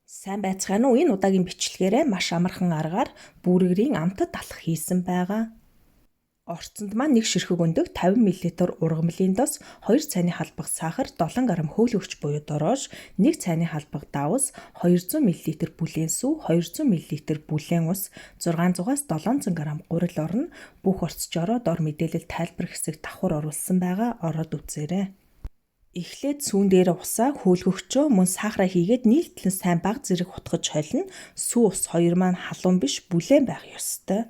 Сайн байцгаана уу? Энэ удаагийн бичлэгээрээ маш амархан аргаар бүргэрийн амтад талах хийсэн байгаа. Орцонд маань нэг ширхэг өндөг 50 мл ургамлын дос, 2 цайны халбаг сахар, 7 г хөөлөгч буюу дорож, 1 цайны халбаг давс, 200 мл бүлээн сүү, 200 мл бүлээн ус, 600-аас 700 г гурил орно. Бүх орцжороо дор мэдээлэл тайлбар хэсэг давхар оруулсан байгаа. Ороод үзээрэй. Эхлээд сүүн дээр усаа хөөлгөгчөө мөн сахараа хийгээд нийлтлэн сайн бага зэрэг хутгаж холино. Сүү ус хоёр маань халуун биш бүлээн байх ёстой.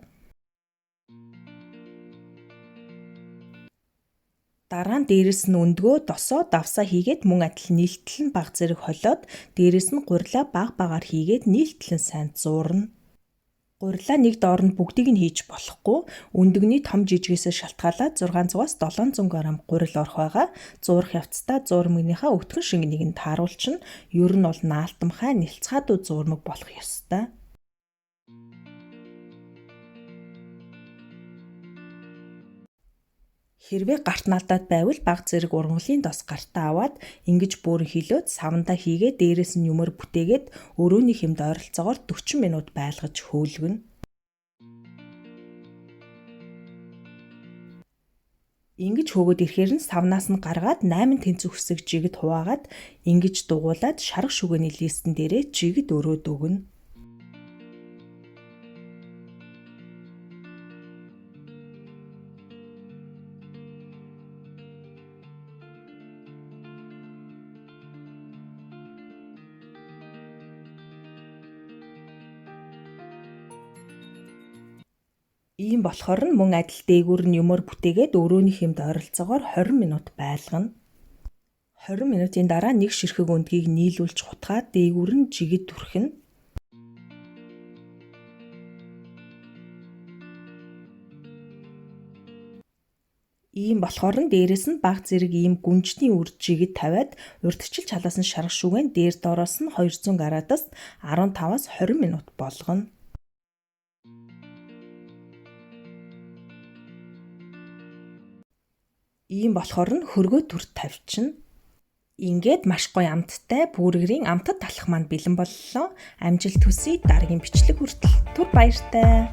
Дараа нь дээрэс нь өндгөө досоо давсаа хийгээд мөн адил нийлтлэн бага зэрэг холиод дээрэс нь гурилаа бага багаар хийгээд нийлтлэн сайн зуурна. Гурилаа нэг доорнд бүгдийг нь хийж болохгүй. Өндөгний том жижигээс шалтгаалаад 600-аас 700 г гурил орох байгаа. Зуурах явцдаа зуурмагийнхаа өтгөн шингэнийг нь тааруулчихна. Ер нь бол наалтамхай нэлцгаадуу зуурмаг болох ёстой. Хэрвээ гарт наалдаад байвал бага зэрэг ургамлын дос гартаа аваад ингэж бөөрн хилөөд савандаа хийгээд дээрээс нь юмөр бүтээгээд өрөөний хэмд ойролцоогоор 40 минут байлгаж хөөлгөнө. Ингэж хөөгөөд ирэхээр нь савнаас нь гаргаад 8 тэнцвэр хэсэг жигд хуваагаад ингэж дугуулад шарга шүгэний листэн дээрээ жигд өрөөд өгнө. Ийм болохоор нь мөн адил дээгүүр нь юмор бүтээгээд өрөөний хэмд ойролцоогоор 20 минут байлгана. 20 минутын дараа нэг ширхэг өндгийг нийлүүлж хутгаад дээгүүр нь жигд түрхэнэ. Ийм болохоор нь дээрээс нь бага зэрэг ийм гүнжний үр жигд тавиад урьдчилж халаасан шарга шүгэн дээр доороос нь 200 градуст 15-аас 20 минут болгоно. Ийм болохоор нь хөргөө түрт тавьчихна. Ингээд маш гоё амттай бүргэрийн амтад талах маань бэлэн боллоо. Амжилт хүсье. Дараагийн бичлэг хүртэл түр баяртай.